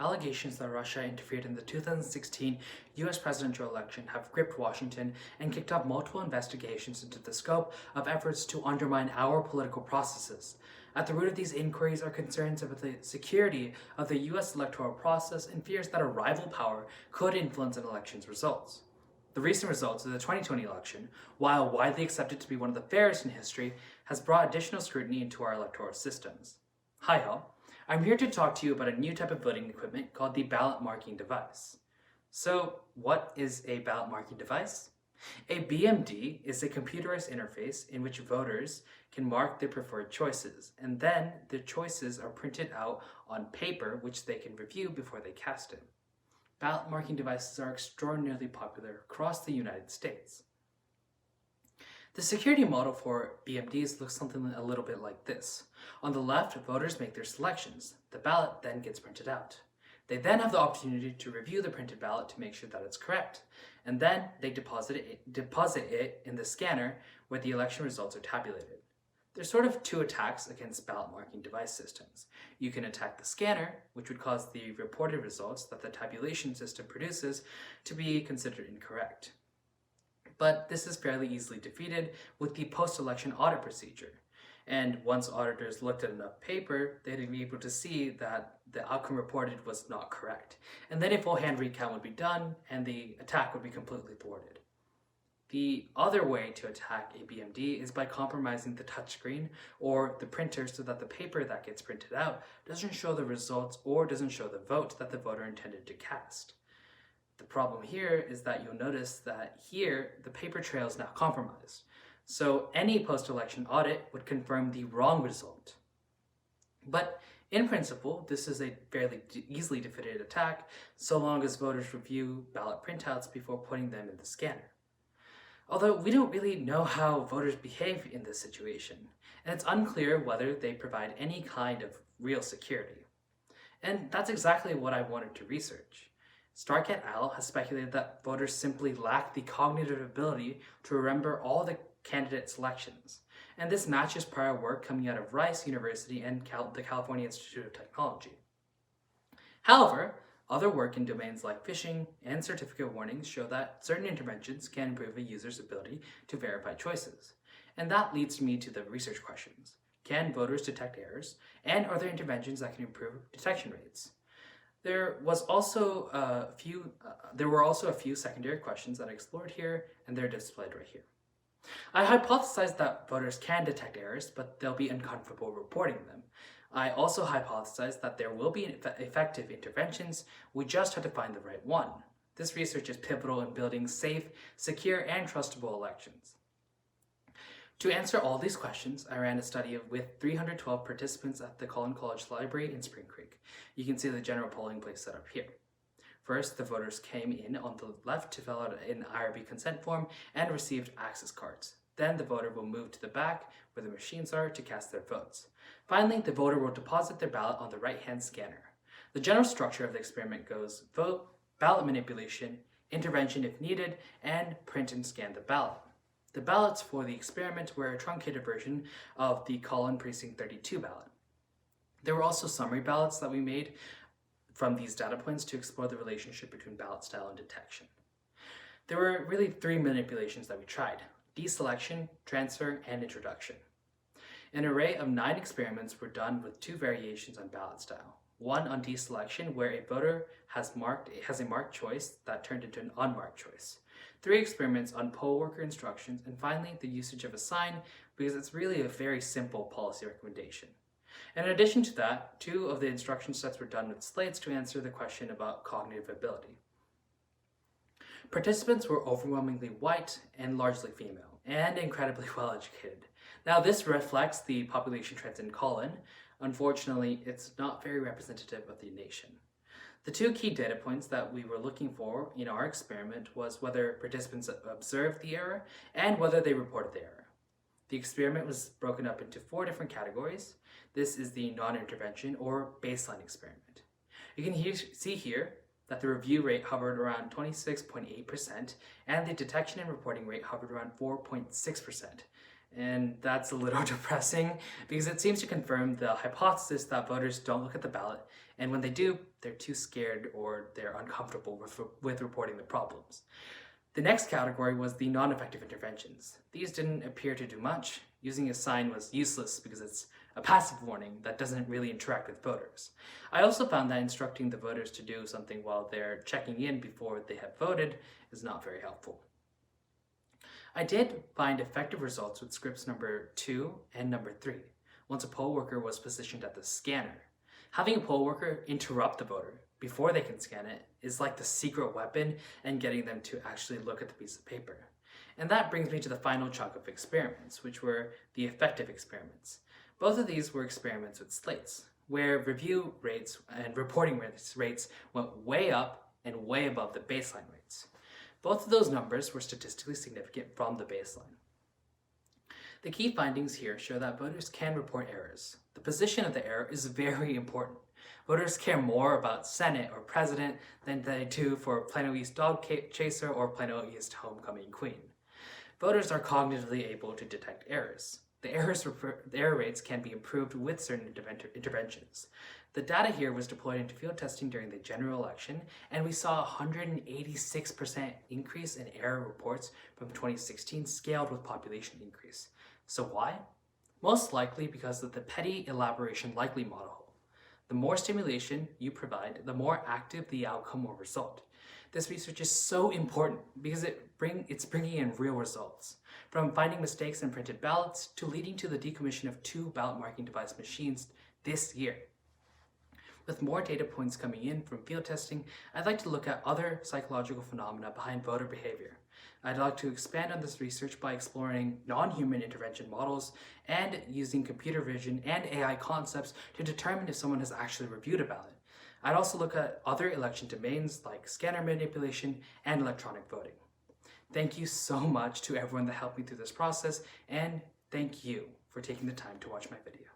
Allegations that Russia interfered in the 2016 US presidential election have gripped Washington and kicked off multiple investigations into the scope of efforts to undermine our political processes. At the root of these inquiries are concerns about the security of the US electoral process and fears that a rival power could influence an election's results. The recent results of the 2020 election, while widely accepted to be one of the fairest in history, has brought additional scrutiny into our electoral systems. Hi all. I'm here to talk to you about a new type of voting equipment called the ballot marking device. So, what is a ballot marking device? A BMD is a computerized interface in which voters can mark their preferred choices, and then the choices are printed out on paper which they can review before they cast it. Ballot marking devices are extraordinarily popular across the United States. The security model for BMDs looks something a little bit like this. On the left, voters make their selections. The ballot then gets printed out. They then have the opportunity to review the printed ballot to make sure that it's correct. And then they deposit it in the scanner where the election results are tabulated. There's sort of two attacks against ballot marking device systems. You can attack the scanner, which would cause the reported results that the tabulation system produces to be considered incorrect. But this is fairly easily defeated with the post-election audit procedure. And once auditors looked at enough paper, they'd be able to see that the outcome reported was not correct. And then a full hand recount would be done and the attack would be completely thwarted. The other way to attack a BMD is by compromising the touchscreen or the printer so that the paper that gets printed out doesn't show the results or doesn't show the vote that the voter intended to cast. The problem here is that you'll notice that here the paper trail is now compromised. So any post-election audit would confirm the wrong result. But in principle, this is a fairly easily defeated attack so long as voters review ballot printouts before putting them in the scanner. Although we don't really know how voters behave in this situation, and it's unclear whether they provide any kind of real security. And that's exactly what I wanted to research. Stark et al. Has speculated that voters simply lack the cognitive ability to remember all the candidate selections. And this matches prior work coming out of Rice University and the California Institute of Technology. However, other work in domains like phishing and certificate warnings show that certain interventions can improve a user's ability to verify choices. And that leads me to the research questions. Can voters detect errors? And are there interventions that can improve detection rates? There were also a few secondary questions that I explored here, and they're displayed right here. I hypothesized that voters can detect errors, but they'll be uncomfortable reporting them. I also hypothesized that there will be effective interventions, we just have to find the right one. This research is pivotal in building safe, secure, and trustable elections. To answer all these questions, I ran a study with 312 participants at the Collin College Library in Spring Creek. You can see the general polling place set up here. First, the voters came in on the left to fill out an IRB consent form and received access cards. Then the voter will move to the back where the machines are to cast their votes. Finally, the voter will deposit their ballot on the right-hand scanner. The general structure of the experiment goes vote, ballot manipulation, intervention if needed, and print and scan the ballot. The ballots for the experiment were a truncated version of the Collin Precinct 32 ballot. There were also summary ballots that we made from these data points to explore the relationship between ballot style and detection. There were really three manipulations that we tried: deselection, transfer, and introduction. An array of 9 experiments were done with 2 variations on ballot style. One on deselection, where a voter has a marked choice that turned into an unmarked choice. 3 experiments on poll worker instructions, and finally the usage of a sign, because it's really a very simple policy recommendation. And in addition to that, 2 of the instruction sets were done with slates to answer the question about cognitive ability. Participants were overwhelmingly white and largely female, and incredibly well educated. Now this reflects the population trends in Collin. Unfortunately, it's not very representative of the nation. The 2 key data points that we were looking for in our experiment was whether participants observed the error and whether they reported the error. The experiment was broken up into 4 different categories. This is the non-intervention or baseline experiment. You can see here that the review rate hovered around 26.8% and the detection and reporting rate hovered around 4.6%. And that's a little depressing because it seems to confirm the hypothesis that voters don't look at the ballot, and when they do, they're too scared or they're uncomfortable with reporting the problems. The next category was the non-effective interventions. These didn't appear to do much. Using a sign was useless because it's a passive warning that doesn't really interact with voters. I also found that instructing the voters to do something while they're checking in before they have voted is not very helpful. I did find effective results with scripts number 2 and number 3, once a poll worker was positioned at the scanner. Having a poll worker interrupt the voter before they can scan it is like the secret weapon in getting them to actually look at the piece of paper. And that brings me to the final chunk of experiments, which were the effective experiments. Both of these were experiments with slates, where review rates and reporting rates went way up and way above the baseline rates. Both of those numbers were statistically significant from the baseline. The key findings here show that voters can report errors. The position of the error is very important. Voters care more about Senate or President than they do for Plano East Dog Chaser or Plano East Homecoming Queen. Voters are cognitively able to detect errors. The error rates can be improved with certain interventions. The data here was deployed into field testing during the general election, and we saw a 186% increase in error reports from 2016 scaled with population increase. So why? Most likely because of the petty elaboration likely model. The more stimulation you provide, the more active the outcome or result. This research is so important because it's bringing in real results, from finding mistakes in printed ballots to leading to the decommission of 2 ballot marking device machines this year. With more data points coming in from field testing, I'd like to look at other psychological phenomena behind voter behavior. I'd like to expand on this research by exploring non-human intervention models and using computer vision and AI concepts to determine if someone has actually reviewed a ballot. I'd also look at other election domains like scanner manipulation and electronic voting. Thank you so much to everyone that helped me through this process, and thank you for taking the time to watch my video.